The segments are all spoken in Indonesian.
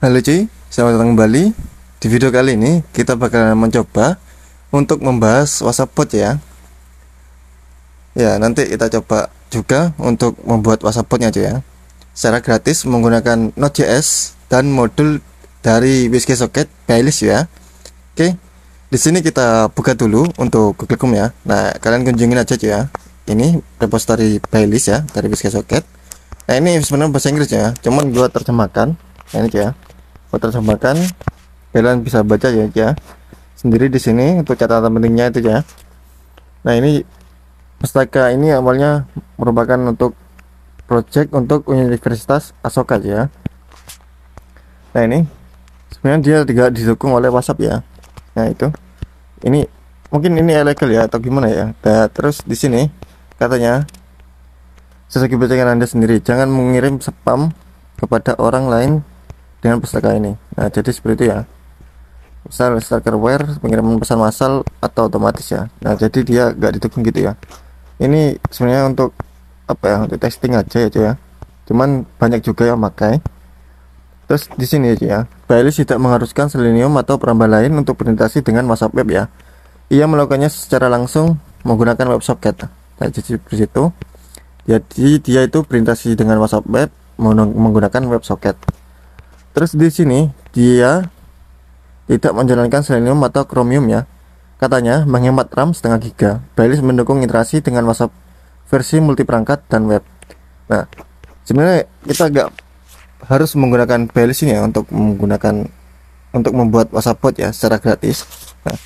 Halo cuy, selamat datang kembali. Di video kali ini kita bakal mencoba untuk membahas WhatsApp bot ya. Ya, nanti kita coba juga untuk membuat WhatsApp botnya cuy ya. Secara gratis menggunakan Node.js dan modul dari WSGSocket Playlist ya. Oke. Di sini kita buka dulu untuk Google Chrome ya. Nah, kalian kunjungin aja cuy ya. Ini repository Playlist ya dari WSGSocket. Nah, ini sebenarnya bahasa Inggris ya, cuman gua terjemahkan. Nah, ini cuy ya. Gua terjemahkan, kalian bisa baca ya sendiri di sini untuk catatan pentingnya itu ya. Nah, ini pustaka ini awalnya merupakan untuk project untuk Universitas Asoka ya. Nah, ini sebenarnya dia juga didukung oleh WhatsApp ya. Nah, itu ini mungkin ini ilegal ya atau gimana ya. Nah, terus di sini katanya sesuai kebijakan Anda sendiri, jangan mengirim spam kepada orang lain dengan pustaka ini. Nah, jadi seperti itu ya. Misal stalkerware, pengiriman pesan massal atau otomatis ya. Nah, jadi dia gak didukung gitu ya. Ini sebenarnya untuk apa ya? Untuk testing aja ya. Cuman banyak juga yang pakai. Terus di sini aja ya. Playlist tidak mengharuskan Selenium atau perambah lain untuk berinteraksi dengan WhatsApp web ya. Ia melakukannya secara langsung menggunakan WebSocket. Nah, jadi di situ. Jadi dia itu berinteraksi dengan WhatsApp web menggunakan WebSocket. Terus di sini dia tidak menjalankan Selenium atau Chromium ya. Katanya menghemat RAM setengah giga. Playlist mendukung interaksi dengan WhatsApp versi multiperangkat dan web. Nah, sebenarnya kita agak harus menggunakan Playlist ini ya untuk membuat WhatsApp bot ya secara gratis. Nah,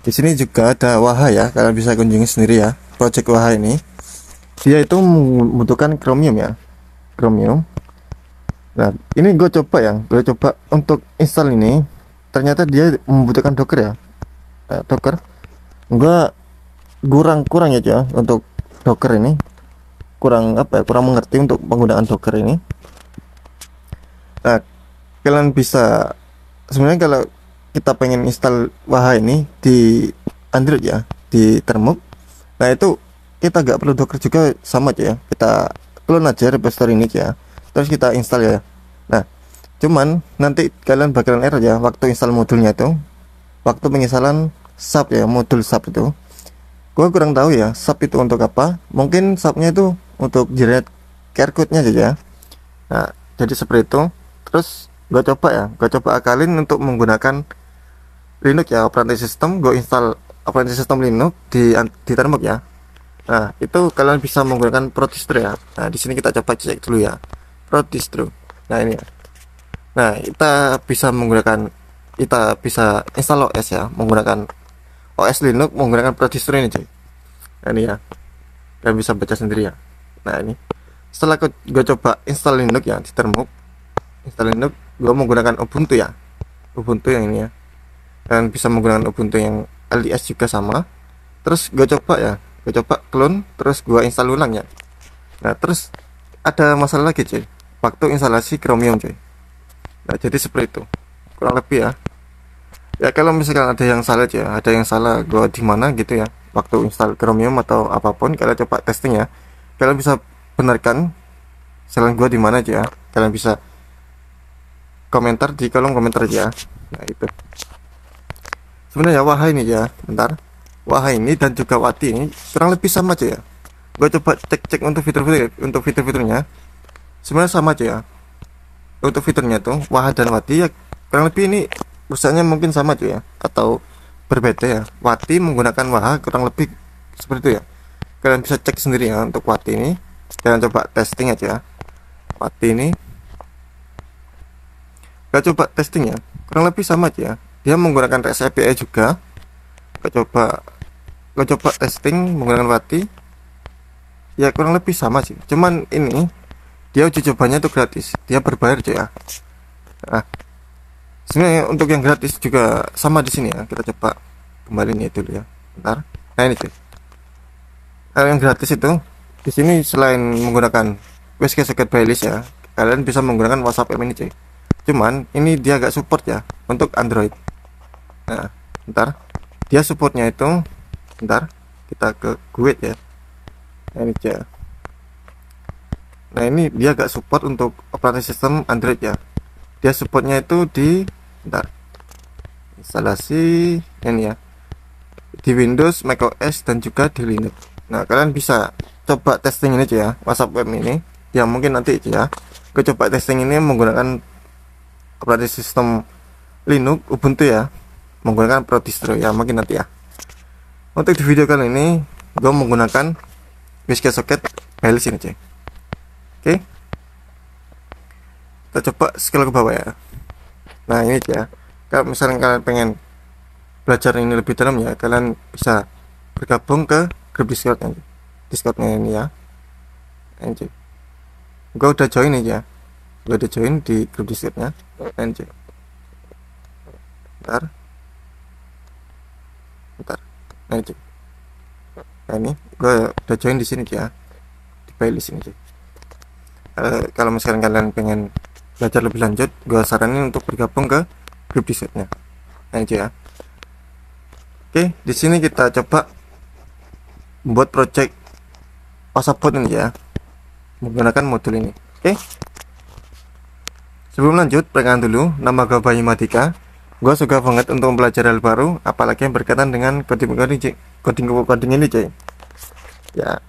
di sini juga ada Waha ya, kalian bisa kunjungi sendiri ya. Project Waha ini dia itu membutuhkan Chromium ya. Chromium. Nah, ini gue coba untuk install ini, ternyata dia membutuhkan Docker ya. Docker, gue kurang ya untuk Docker ini, kurang apa ya, kurang mengerti untuk penggunaan Docker ini. Nah, kalian bisa sebenarnya kalau kita pengen install Waha ini di Android ya, di Termux. Nah, itu kita gak perlu Docker juga, sama aja ya. Kita clone aja repository ini ya. Terus kita install ya. Nah, cuman nanti kalian bakalan error ya waktu install modulnya itu. Waktu penginstalan sub ya, modul sub itu. Gua kurang tahu ya, sub itu untuk apa. Mungkin subnya itu untuk generate QR code-nya aja ya. Nah, jadi seperti itu. Terus gue coba akalin untuk menggunakan Linux ya, operating system. Gue install operating system Linux di Termux ya. Nah, itu kalian bisa menggunakan ProDistro ya. Nah, di sini kita coba cek dulu ya. ProDistro. Nah, ini ya. Nah, kita bisa install OS ya, menggunakan OS Linux menggunakan ProDistro ini, cuy. Nah, ini ya. Kalian bisa baca sendiri ya. Nah, ini. Setelah gue coba install Linux ya di Termux. Install Linux, gue menggunakan Ubuntu ya. Ubuntu yang ini ya. Kalian bisa menggunakan Ubuntu yang LDS juga sama. Terus gue coba clone, terus gua install ulang ya. Nah, terus ada masalah lagi cuy waktu instalasi Chromium cuy. Nah, jadi seperti itu kurang lebih ya. Ya, kalau misalkan ada yang salah gua di mana gitu ya waktu install Chromium atau apapun, kalian coba testing ya. Kalian bisa benarkan kesalahan gua di mana aja ya. Kalian bisa komentar di kolom komentar aja. Nah, itu sebenarnya Waha ini ya, bentar. Waha ini dan juga Wati ini kurang lebih sama aja ya. Gue coba cek untuk fitur-fiturnya sebenarnya sama aja ya. Untuk fiturnya tuh Waha dan Wati ya kurang lebih ini perusahaannya mungkin sama aja ya, atau berbeda ya. Wati menggunakan Waha kurang lebih seperti itu ya. Kalian bisa cek sendiri ya untuk Wati ini. Kalian coba testing aja ya. Wati ini kita coba testing ya, kurang lebih sama aja ya. Dia menggunakan REST API juga. Gue coba testing menggunakan Wati ya, kurang lebih sama sih. Cuman ini dia uji cobanya itu gratis, dia berbayar aja ya. Nah, sebenarnya untuk yang gratis juga sama di sini ya. Kita coba kembali nih dulu ya, bentar. Nah, ini cuy, kalau yang gratis itu di sini selain menggunakan WSGSocket Playlist ya, kalian bisa menggunakan WhatsApp app ini cuy. Cuman ini dia agak support ya untuk Android. Nah, bentar, dia supportnya itu, bentar, kita ke Guide ya. Nah, ini aja. Nah, ini dia gak support untuk operating system Android ya. dia supportnya itu di, bentar, instalasi ini ya, di Windows, macOS, dan juga di Linux. Nah, kalian bisa coba testing ini aja ya, WhatsApp web ini ya, mungkin nanti aja ya gue coba testing ini menggunakan operating system Linux Ubuntu ya, menggunakan Pro Distro ya, mungkin nanti ya. Untuk di video kali ini gue menggunakan USB socket wireless ini aja. Oke, kita coba scroll ke bawah ya. Nah, ini aja, kalau misalnya kalian pengen belajar ini lebih dalam ya, kalian bisa bergabung ke grup Discordnya ini ya. Anjir, gue udah join aja, gue udah join di grup Discordnya. Anjir, bentar, anjir. Nah, ini gue udah join di sini ya, di playlist ini aja. Kalau misalkan kalian pengen belajar lebih lanjut, gue saranin untuk bergabung ke grup Discordnya. Anjir ya. Oke, di sini kita coba membuat project WhatsApp bot ini ya, menggunakan modul ini. Oke, sebelum lanjut, perkenalkan dulu, nama gue Bayu Madika. Gue suka banget untuk mempelajari hal baru, apalagi yang berkaitan dengan coding ini cuy. Ya,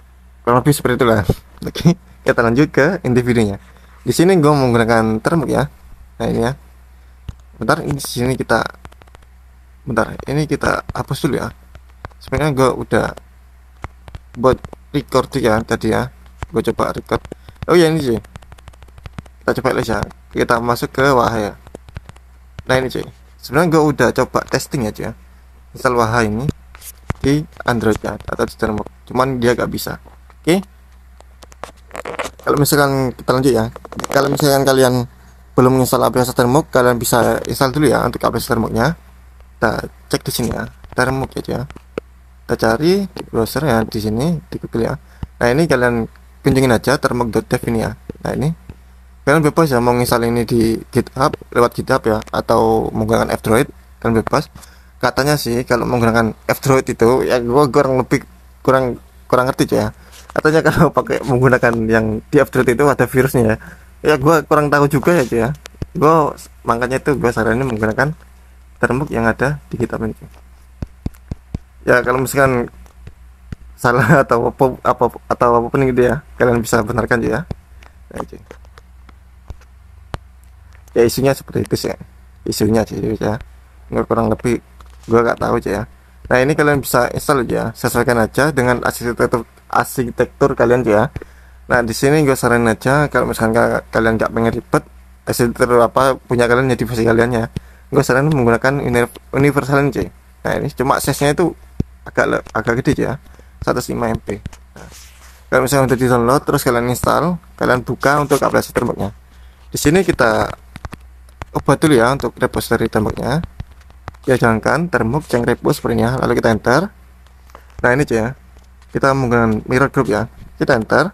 kurang lebih seperti itulah. Oke, kita lanjut ke inti videonya. Di sini gue menggunakan term ya. Nah, ini ya. Bentar, ini di sini kita hapus dulu ya. Sebenarnya gue udah buat record ya tadi ya, gue coba record. Oh ya, ini sih kita coba lihat ya, kita masuk ke Waha ya. Nah, ini cuy, sebenarnya gue udah coba testing aja ya, install Waha ini di Android ya, atau di termok, cuman dia gak bisa. Oke, kalau misalkan kita lanjut ya, kalau misalkan kalian belum menginstal aplikasi termok, kalian bisa install dulu ya untuk aplikasi termoknya. Kita cek di sini ya, termok aja. Kita cari di browser ya, di sini di Google ya. Nah, ini kalian kunjungin aja termok.dev ini ya. Nah, ini kalian bebas ya mau install ini di GitHub, lewat GitHub ya, atau menggunakan F-Droid, kalian bebas. Katanya sih kalau menggunakan F-Droid itu ya, gua kurang ngerti ya. Katanya kalau pakai menggunakan yang di F-Droid itu ada virusnya ya. Ya, gua kurang tahu juga ya. Gua makanya itu gua saranin menggunakan termok yang ada di GitHub ini. Ya, kalau misalkan salah atau apapun gitu ya, kalian bisa benarkan ya. Nah, ya, isunya seperti itu sih, isunya sih ya, nggak, kurang lebih gua nggak tahu aja ya. Nah, ini kalian bisa install aja, sesuaikan aja dengan arsitektur kalian ya. Nah, di sini gue saranin aja, kalau misalkan kalian nggak pengen ribet, arsitektur apa punya kalian, jadi versi kalian ya, gue saranin menggunakan universal ini. Nah, ini cuma size nya itu agak gede ya, 105 MB. Nah, kalau misalnya udah di download, terus kalian install, kalian buka untuk aplikasi termoknya. Di sini kita ubah dulu ya untuk repository termoknya. Ya, jangan termok ceng repo seperti ini ya. Lalu kita enter. Nah, ini aja ya, kita menggunakan mirror group ya, kita enter.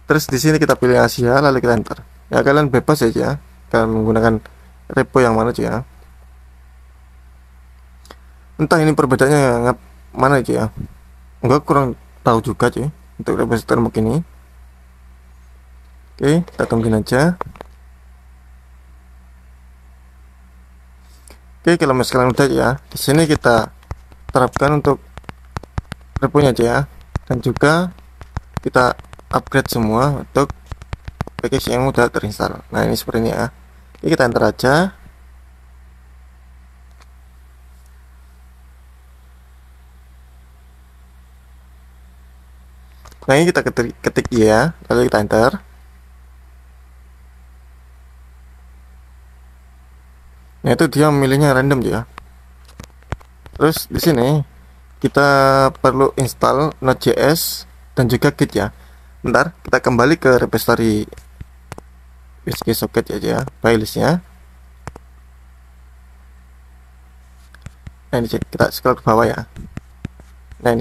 Terus di sini kita pilih Asia, lalu kita enter. Ya, kalian bebas aja, kalian menggunakan repo yang mana aja ya. Entah ini perbedaannya mana aja ya, enggak, kurang tahu juga cuy untuk repository termok ini. Oke, kita tungguin aja. Oke, kalau misalkan udah ya, di sini kita terapkan untuk reponya aja ya, dan juga kita upgrade semua untuk package yang udah terinstall. Nah, ini seperti ini ya. Oke, kita enter aja. Nah, ini kita ketik ya, lalu kita enter. Nah, itu dia memilihnya random ya. Terus di sini kita perlu install Node.js dan juga Git ya. Bentar, kita kembali ke repository USB socket ya, filesnya. Nah, ini kita scroll ke bawah ya. Nah,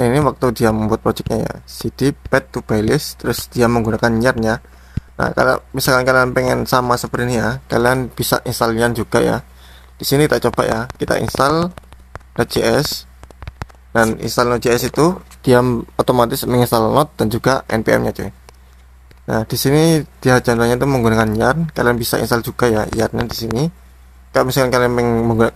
ini waktu dia membuat projectnya ya, cd path to playlist, terus dia menggunakan yarn-nya. Nah, kalau misalkan kalian pengen sama seperti ini ya, kalian bisa install yarn juga ya. Di sini kita coba ya, kita install Node.js, dan install Node.js itu dia otomatis menginstal Node dan juga npm-nya cuy. Nah, di sini dia contohnya itu menggunakan yarn. Kalian bisa install juga ya yarnnya di sini. Kalau misalkan kalian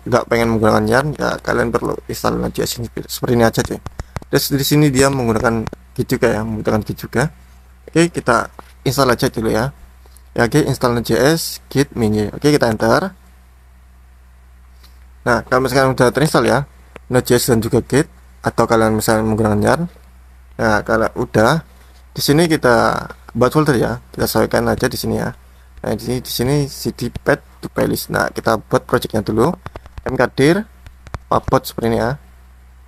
nggak pengen menggunakan yarn, ya kalian perlu install Node.js ini seperti ini aja cuy. Terus di sini dia menggunakan Git juga ya, menggunakan Git juga. Oke, kita install aja dulu ya. Ya, oke, install Node.js git min. Oke, kita enter. Nah, kalau misalkan udah terinstall ya Node.js dan juga Git, atau kalian misalnya menggunakan yarn, nah kalau udah, di sini kita buat folder ya, kita sesuaikan aja di sini ya. Nah, di sini cd path to playlist. Nah, kita buat projectnya dulu, mkdir wapot seperti ini ya.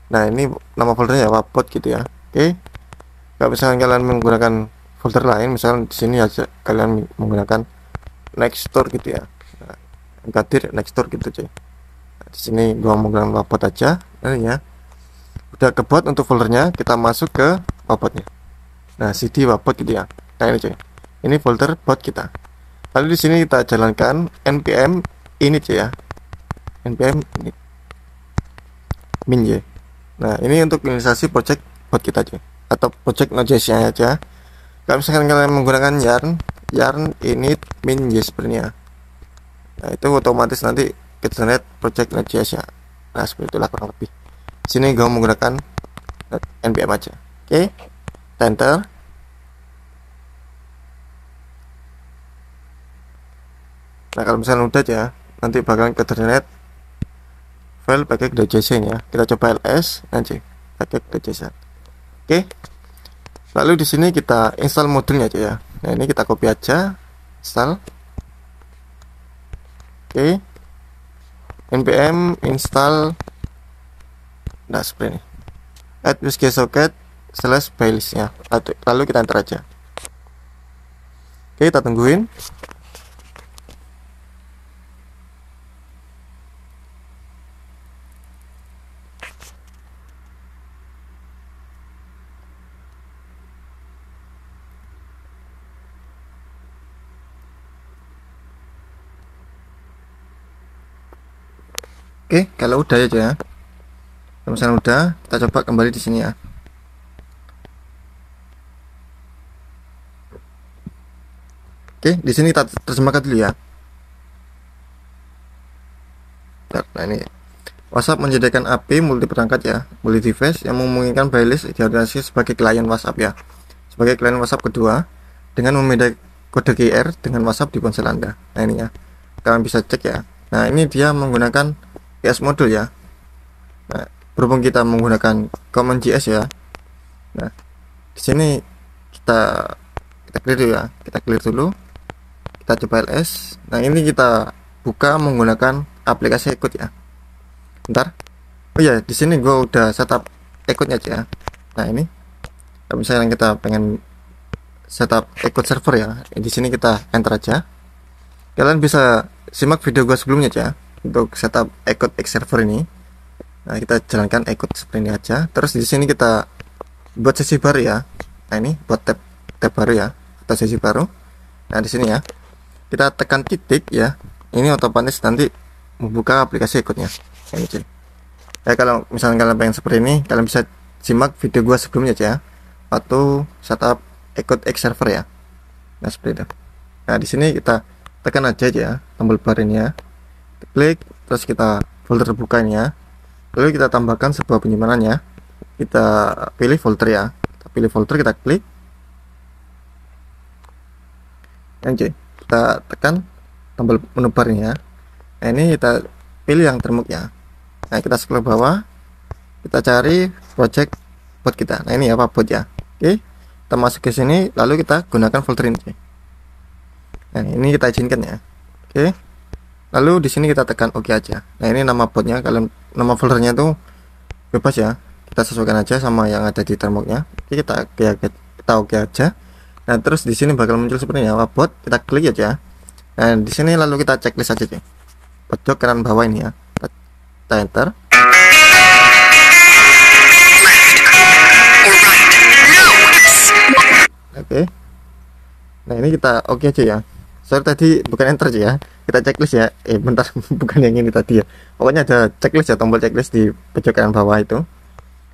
Nah, ini nama foldernya ya, wapot gitu ya. Oke, kalau misalnya kalian menggunakan folder lain, misalnya di sini aja kalian menggunakan nextdoor gitu ya. Nah, mkdir nextdoor gitu cuy. Nah, di sini gua menggunakan wapot aja. Nah, ya udah kebot untuk foldernya, kita masuk ke wapotnya. Nah, cd wapot gitu ya. Nah, ini cuy, ini folder bot kita. Lalu di sini kita jalankan npm init ya, npm init min y. Nah, ini untuk inisialisasi project bot kita cuy, atau project Node.js nya aja. Kalau misalkan kalian menggunakan yarn init min y seperti ini ya. Nah, itu otomatis nanti ke generate project Node.js nya. Nah, seperti itulah kurang lebih. Sini gue menggunakan npm aja. Oke, enter. Nah, kalau misalnya udah ya, nanti bakalan ke generate file package.js ya. Kita coba ls nanti package.js. Oke, lalu di sini kita install modulnya aja ya. Nah, ini kita copy aja, install. Oke, npm install. Nah, seperti ini, add wsg-socket / playlist nya. Lalu kita enter aja. Oke, kita tungguin. Oke, kalau udah ya, kalau misalnya udah, kita coba kembali di sini ya. Oke, di sini kita terjemahkan dulu ya. Nah, ini WhatsApp menyediakan API multi perangkat ya, multi device yang memungkinkan playlist diorientasi sebagai klien WhatsApp ya, sebagai klien WhatsApp kedua dengan memiliki kode QR dengan WhatsApp di ponsel Anda. Nah, ini ya, kalian bisa cek ya. Nah, ini dia menggunakan PS modul ya. Nah, berhubung kita menggunakan CommonJS ya. Nah, di sini kita clear dulu ya, kita clear dulu. Kita coba ls. Nah, ini kita buka menggunakan aplikasi ikut ya. Bentar. Oh ya, di sini gue udah setup ikutnya aja. Nah, ini kalau misalnya kita pengen setup ikut server ya, di sini kita enter aja. Kalian bisa simak video gue sebelumnya aja untuk setup ikut X server ini. Nah, kita jalankan ikut seperti ini aja. Terus di sini kita buat sesi baru ya. Nah, ini buat tab baru ya, atau sesi baru. Nah, di sini ya, kita tekan titik ya. Ini otomatis nanti membuka aplikasi ikutnya. Nah, ini. Ya, kalau misalnya kalian pengen seperti ini, kalian bisa simak video gua sebelumnya aja, atau setup ikut X server ya. Nah, seperti itu. Nah, di sini kita tekan aja ya tombol bar ini ya. Klik, terus kita folder bukanya ya. Lalu kita tambahkan sebuah penyimpanannya. Kita pilih folder ya. Kita pilih folder, kita klik. Oke, kita tekan tombol menu bar ini ya. Nah, ini kita pilih yang termuk ya. Nah, kita scroll bawah, kita cari project bot kita. Nah, ini ya Pak bot ya. Oke, kita masuk ke sini, lalu kita gunakan folder ini. Nah, ini kita izinkan ya. Oke, lalu di sini kita tekan OK aja. Nah, ini nama botnya, kalian nama foldernya tuh bebas ya, kita sesuaikan aja sama yang ada di termuknya. Oke, kita OK aja. Nah, terus di sini bakal muncul seperti ini ya, bot. Kita klik aja. Nah, di sini lalu kita checklist aja cuy. Pojok kanan bawah ini ya. Kita enter. Oke. Nah, ini kita oke aja ya. Sorry tadi bukan enter aja ya. Kita checklist ya. Bentar, bukan yang ini tadi ya. Pokoknya ada checklist ya, tombol checklist di pojok kanan bawah itu.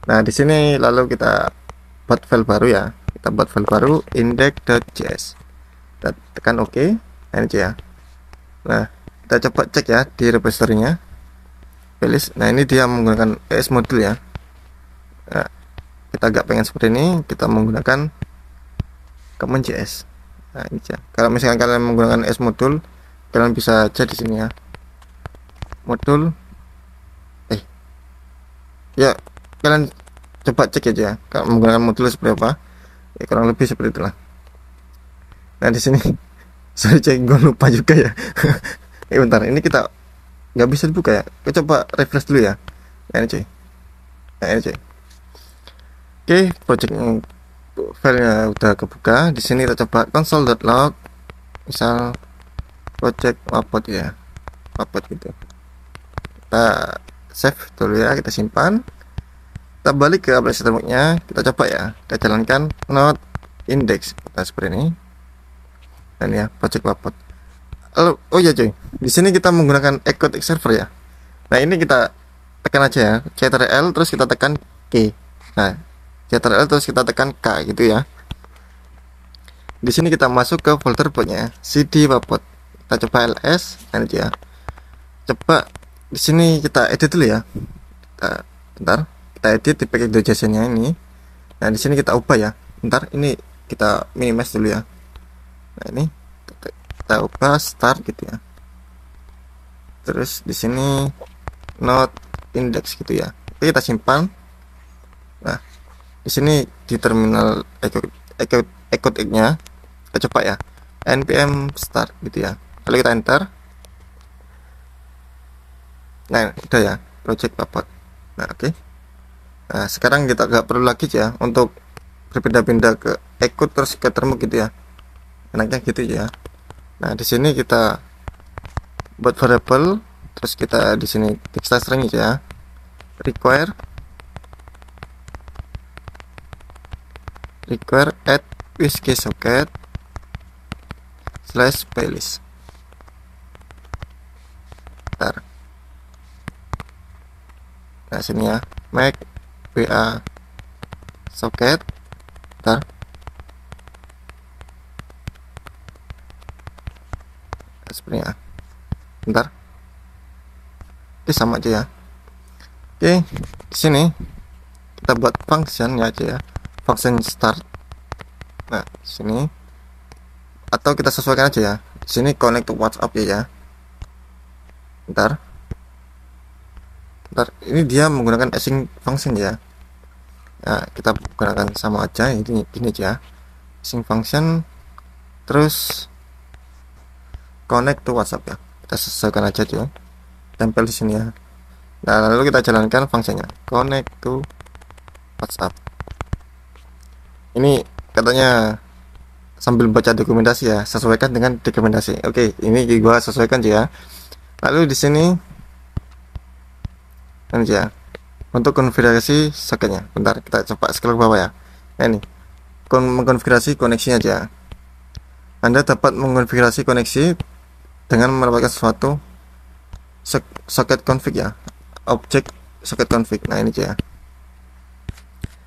Nah, di sini lalu kita buat file baru ya. kita buat file baru index.js, kita tekan OK. Nah ini ya. Nah kita coba cek ya di repository-nya. Nah ini dia menggunakan ES module ya. Nah, kita agak pengen seperti ini, kita menggunakan common.js. Nah ini ya. Kalau misalkan kalian menggunakan ES module, kalian bisa aja di sini ya. Modul ya, kalian coba cek aja kalau menggunakan modul seperti apa ya, kurang lebih seperti itulah. Nah di sini saya cek, gue lupa juga ya. Bentar, ini kita nggak bisa dibuka ya, kita coba refresh dulu ya. Nah ini cuy, nah ini cuy. Oke, project filenya udah kebuka. Di sini kita coba console.log, misal project wapot ya, wapot gitu. Kita save dulu ya, kita simpan, kita balik ke aplikasi termuknya, kita coba ya, kita jalankan node index kita seperti ini. Dan ya project wapot. Oh ya cuy, di sini kita menggunakan exotic server ya. Nah ini kita tekan aja ya, ctrl terus kita tekan K. Nah ctrl terus kita tekan K gitu ya. Di sini kita masuk ke folder botnya cd wapot, kita coba ls. Nah ini ya, coba di sini kita edit dulu ya. Bentar, kita edit di package.json-nya ini. Nah di sini kita ubah ya. Bentar, ini kita minimize dulu ya. Nah ini kita ubah start gitu ya. Terus di sini node index gitu ya. Oke, kita simpan. Nah di sini di terminal echo-nya kita coba ya, npm start gitu ya. Lalu kita enter. Nah udah ya, project wapot. Nah oke. Nah sekarang kita nggak perlu lagi ya untuk berpindah-pindah ke echo terus ke termuk gitu ya, enaknya gitu ya. Nah di sini kita buat variable, terus kita di sini text string ya, require add wsg-socket slash playlist. Bentar. Nah sini ya, make wa socket. Bentar. Sebenarnya bentar, ini sama aja ya. Oke, di sini kita buat function ya aja ya, function start. Nah di sini, atau kita sesuaikan aja ya, di sini connect to WhatsApp ya. Bentar, ini dia menggunakan async function ya. Nah kita gunakan sama aja, ini gini aja, async function terus connect to WhatsApp ya, kita sesuaikan aja tuh, tempel di sini ya. Nah lalu kita jalankan fungsinya connect to WhatsApp. Ini katanya sambil baca dokumentasi ya, sesuaikan dengan dokumentasi. Oke, ini gua sesuaikan ya. Lalu di sini ini ya, untuk konfigurasi soketnya. Bentar, kita coba scroll ke bawah ya. Nah, ini mengkonfigurasi koneksinya aja. Anda dapat mengkonfigurasi koneksi dengan mendapatkan suatu socket config ya, objek socket config. Nah ini aja,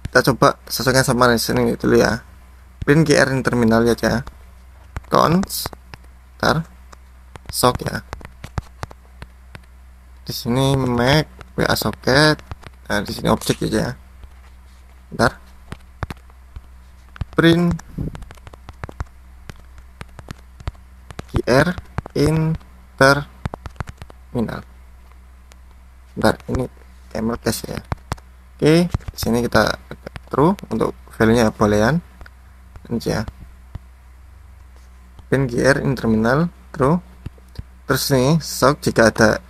kita coba sesuaikan sama di sini dulu ya. Print gr in terminal ya aja, cons sock ya. Di sini make wa socket. Nah di sini objek aja. Bentar, print gr in terminal. Bentar, ini camel cache ya. Oke, di sini kita true untuk value-nya boolean. Ini ya. Print gr in terminal true. Terus nih sock jika ada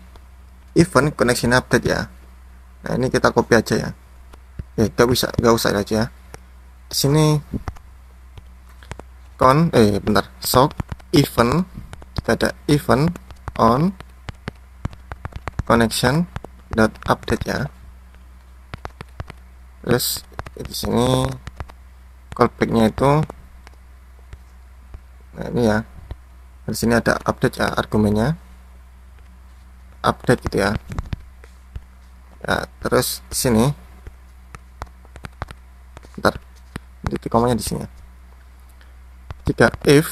event connection update ya. Nah, ini kita copy aja ya. Ya, nggak usah aja. Di sini bentar, sock event jika ada event on connection dot update ya. Terus di sini callbacknya itu, nah ini ya, di sini ada update ya, argumennya update gitu ya. Nah, terus di sini, bentar, titik komanya di sini. jika if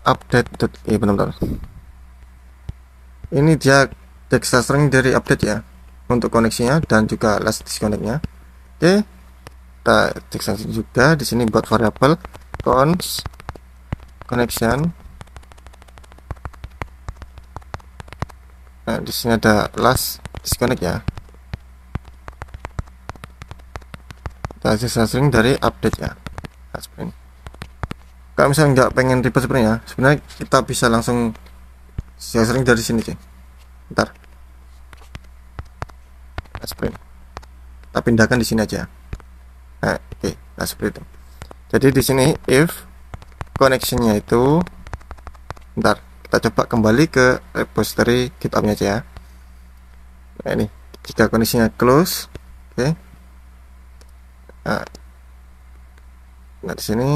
update bentar-bentar, ini dia data string dari update ya untuk koneksinya dan juga last disconnectnya. Oke, kita data juga di sini buat variabel const connection. Nah, di sini ada last disconnect ya. Kita data string dari update ya. Nah, seperti ini. Kalau misalnya nggak pengen ribet sebenarnya kita bisa langsung sering dari sini sih. Ntar, nah, seperti ini. Kita pindahkan di sini aja. Nah, oke, nah seperti itu. Jadi di sini if connectionnya itu, ntar kita coba kembali ke repository GitHub-nya aja ya. Nah ini, jika koneksinya close, oke. Nah di sini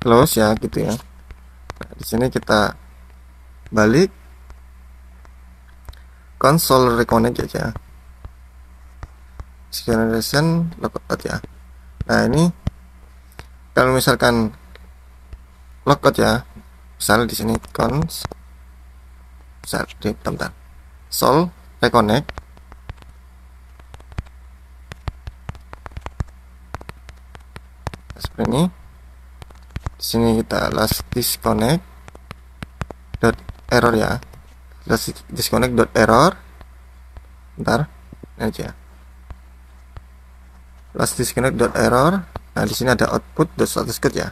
close ya gitu ya. Nah, di sini kita balik console reconnect aja, generation logout ya. Nah ini kalau misalkan logout ya, misalnya di sini cons, misal di bentar, sol reconnect, seperti ini. Di sini kita last disconnect dot error ya, last disconnect dot error. Bentar, ini aja last disconnect dot error. Nah di sini ada output dot status code ya,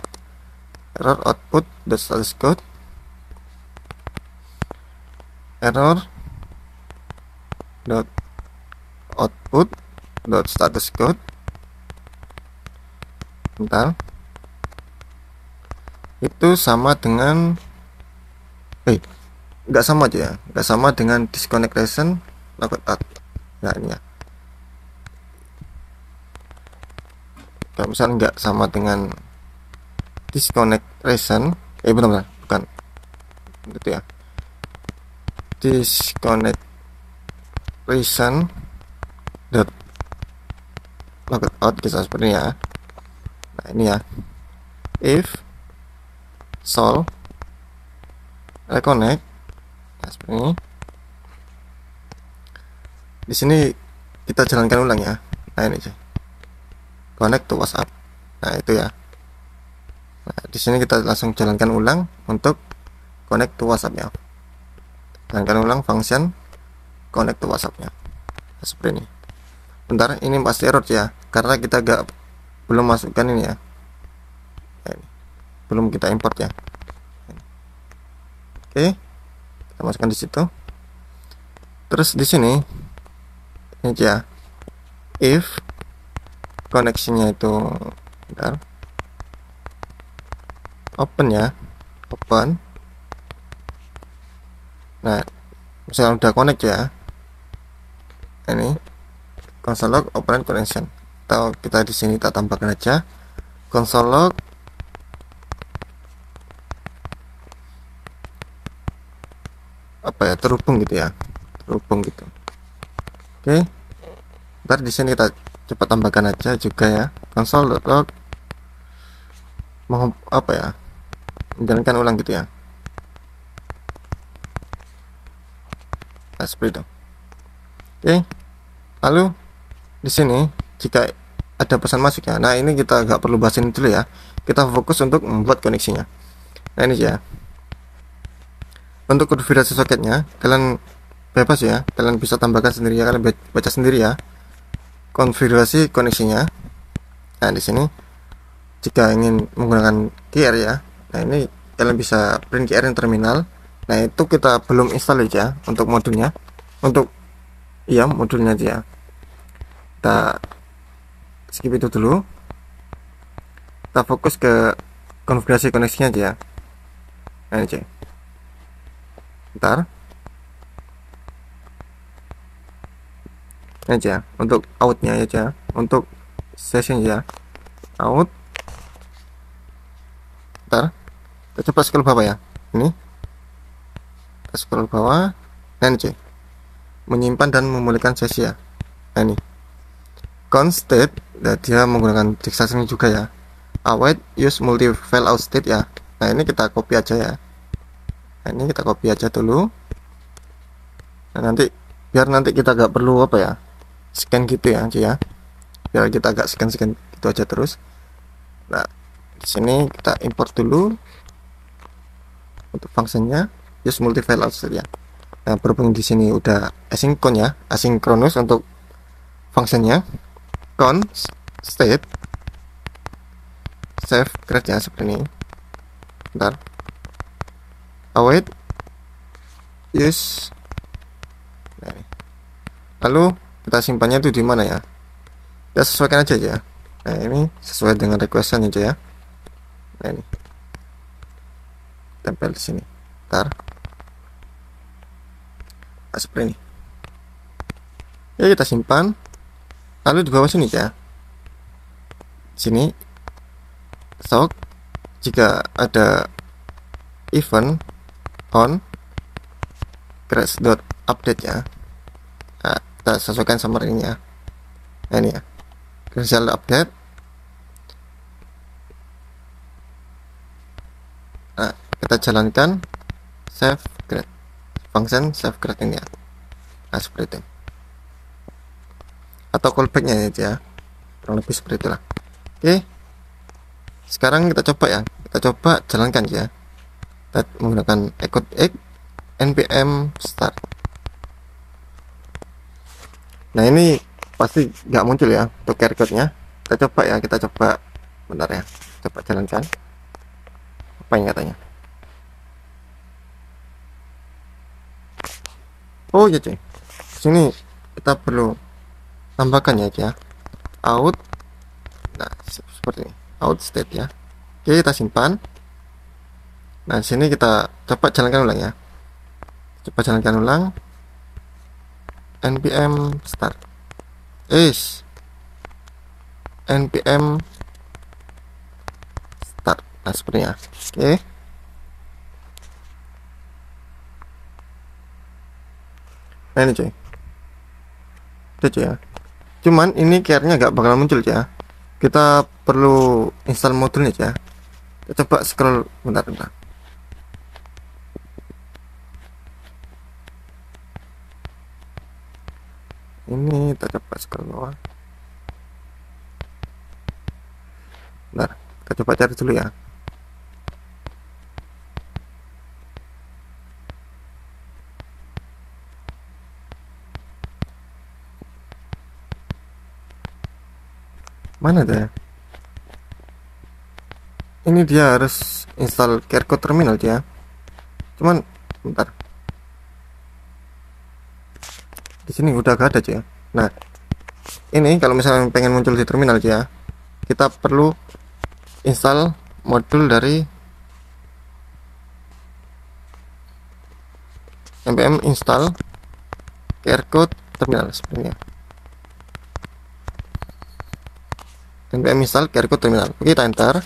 error output dot status code, error dot output dot status code. Bentar, itu sama dengan nggak sama aja ya, nggak sama dengan disconnect reason logout out. Nah ini ya, kalau misalnya nggak sama dengan disconnect reason, benar-benar bukan itu ya, disconnect reason dot logout out bisa seperti ini ya. Nah ini ya, if sol reconnect, nah seperti ini. Di sini kita jalankan ulang ya. Nah ini aja, connect to WhatsApp. Nah itu ya. Nah di sini kita langsung jalankan ulang untuk connect to WhatsApp ya. Jalankan ulang function connect to WhatsApp-nya. Nah, seperti ini. Bentar, ini pasti error ya, karena kita belum masukkan ini ya. Nah, ini. Belum kita import ya. Oke, kita masukkan di situ. Terus di sini ini aja, if connection-nya itu, bentar, open ya, open. Nah misalnya udah connect ya, ini console log open connection, atau kita di sini kita tambahkan aja console log apa ya, terhubung gitu ya, terhubung gitu. Oke, ntar di sini kita coba tambahkan aja juga ya, console log mau apa ya, menjalankan ulang gitu ya. Nah seperti itu. Oke, lalu di sini jika ada pesan masuk ya, nah ini kita nggak perlu bahas ini dulu ya, kita fokus untuk membuat koneksinya. Nah ini ya, untuk konfigurasi soketnya kalian bebas ya, kalian bisa tambahkan sendiri ya, kalian baca sendiri ya konfigurasi koneksinya. Nah di sini jika ingin menggunakan QR ya, nah ini kalian bisa print QR yang terminal. Nah itu kita belum install aja untuk modulnya, untuk iya modulnya aja ya. Kita skip itu dulu, kita fokus ke konfigurasi koneksinya aja ya. Nah ini aja, bentar, ini aja untuk outnya aja, untuk session ya, out. Bentar, kita coba scroll bawah ya, ini kita scroll bawah. Nah ini aja, menyimpan dan memulihkan sesi ya. Nah ini const state, nah, dia menggunakan dictionary juga ya, await use multi file out state ya. Nah ini kita copy aja ya. Nah ini kita copy aja dulu. Nah nanti biar nanti kita gak perlu apa ya, scan gitu ya aja ya, biar kita agak scan gitu aja terus. Nah di sini kita import dulu untuk fungsinya use multi-file outset ya. Nah berhubung di sini udah asynchron ya, asynchronous untuk fungsinya, const state save create ya, seperti ini. Bentar, await use. Nah, ini. Lalu kita simpannya itu di mana ya, kita sesuaikan aja ya. Nah ini sesuai dengan requestan aja ya. Nah ini tempel di sini. Bentar, nah, seperti ini ya, kita simpan. Lalu di bawah sini ya, sini stock, jika ada event on crash.update ya. Nah, kita sesuaikan sama ini ya. Nah ini ya, crash update. Nah kita jalankan save create, function save create ini ya. Nah seperti itu, atau callbacknya ya, kurang lebih seperti itulah. Oke, sekarang kita coba ya, kita coba jalankan ya. Kita menggunakan echo x npm start. Nah ini pasti nggak muncul ya untuk code-nya. Kita coba ya, kita coba bentar ya, coba jalankan apa yang katanya. Oh ya cuy, sini kita perlu tambahkan ya out. Nah seperti ini, out state ya. Oke, kita simpan. Nah sini kita coba jalankan ulang ya, coba jalankan ulang npm start is npm start. Nah sepertinya. Oke, nah ini cuy, itu cuy ya. Cuman ini care-nya nggak bakal muncul ya, kita perlu install modulnya ya. Kita coba scroll bentar. Ini kita coba scroll bawah. Bentar, kita coba cari dulu ya. Mana deh? Ini dia harus install Carcode terminal ya. Cuman bentar. Di sini udah gak ada ya. Nah, ini kalau misalnya pengen muncul di terminal ya, kita perlu install modul dari npm install Carcode terminal sebenarnya. npm install Carcode terminal. Oke, kita enter.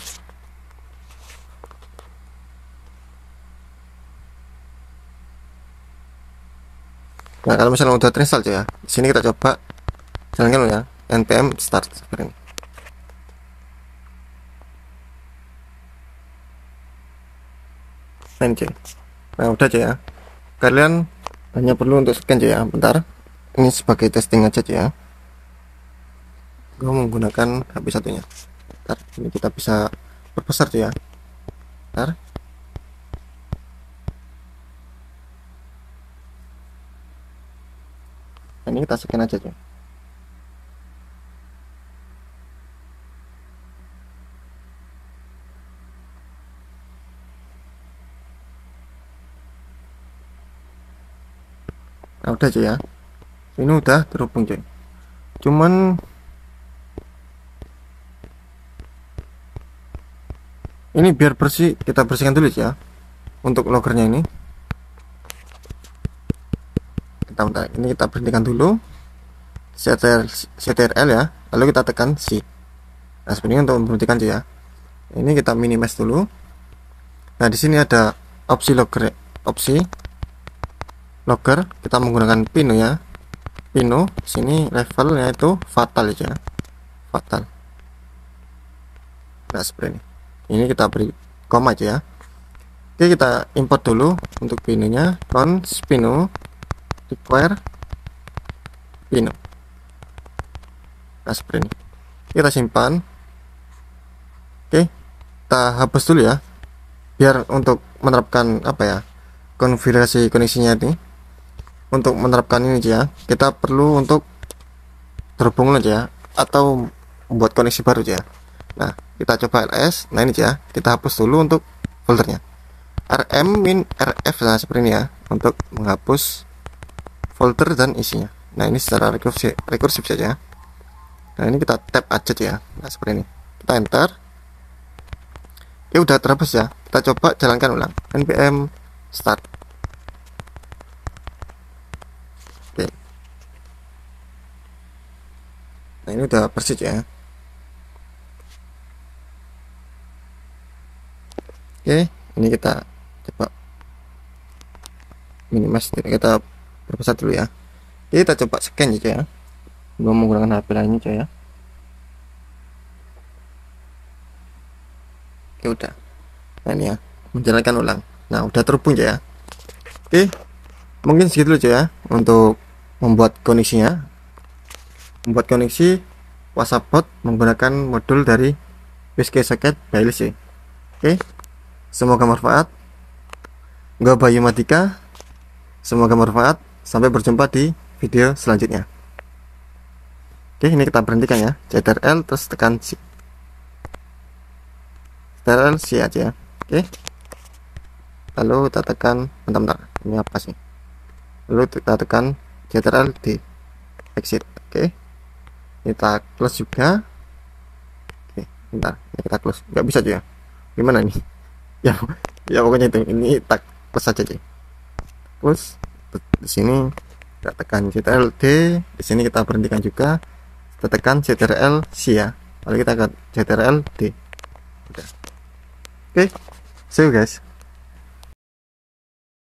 Nah kalau misalnya udah terinstall ya, di sini kita coba jalankan ya, npm start seperti ini. Nah, nah udah aja ya, kalian hanya perlu untuk scan aja ya. Bentar, ini sebagai testing aja ya, gue menggunakan HP satunya. Bentar, ini kita bisa perbesar ya. Bentar, ini kita scan aja ya. Nah udah aja ya, ini udah terhubung cuy. Cuman ini biar bersih, kita bersihkan dulu ya untuk loggernya ini. Bentar, ini kita berhentikan dulu ctrl ya, lalu kita tekan C. Nah sebenarnya untuk memberhentikan ya, ini kita minimize dulu. Nah di sini ada opsi logger, kita menggunakan Pino ya. Pino sini levelnya itu fatal ya, fatal. Nah seperti ini kita beri koma aja ya. Oke, kita import dulu untuk pinonya. Const pino require pino. Nah, seperti ini. Kita simpan. Oke, kita hapus dulu ya, biar untuk menerapkan apa ya, konfigurasi koneksinya ini. Untuk menerapkan ini aja, kita perlu untuk terhubung aja atau membuat koneksi baru aja. Nah, kita coba ls. Nah, ini aja, kita hapus dulu untuk foldernya. rm min rf, nah seperti ini ya, untuk menghapus folder dan isinya. Nah, ini secara rekursif saja. Nah, ini kita tab aja ya. Nah, seperti ini. Kita enter. Ya udah terhapus ya. Kita coba jalankan ulang. npm start. Oke. Nah, ini udah bersih ya. Oke, ini kita coba minimize, kita perbesar dulu ya. Oke, kita coba scan aja ya, belum menggunakan HP lainnya aja ya. Oke, udah. Nah, ini ya, menjalankan ulang. Nah, udah terhubung ya. Oke, mungkin segitu aja ya untuk membuat koneksinya. Membuat koneksi WhatsApp bot menggunakan modul dari WSG-Socket by LC. Oke, semoga bermanfaat. Gua Bayu Madika, semoga bermanfaat. Sampai berjumpa di video selanjutnya. Oke, ini kita berhentikan ya. Ctrl terus tekan C. Ctrl C aja. Oke, lalu kita tekan, bentar, ini apa sih? Lalu kita tekan Ctrl D, exit. Oke, kita close juga. Oke, bentar, ya kita close. Nggak bisa aja ya, gimana nih? Ya pokoknya itu, ini tak close aja. Close. Di sini kita tekan Ctrl D, di sini kita berhentikan juga. Kita tekan Ctrl C ya, lalu kita tekan Ctrl D. Udah. Oke, see you guys.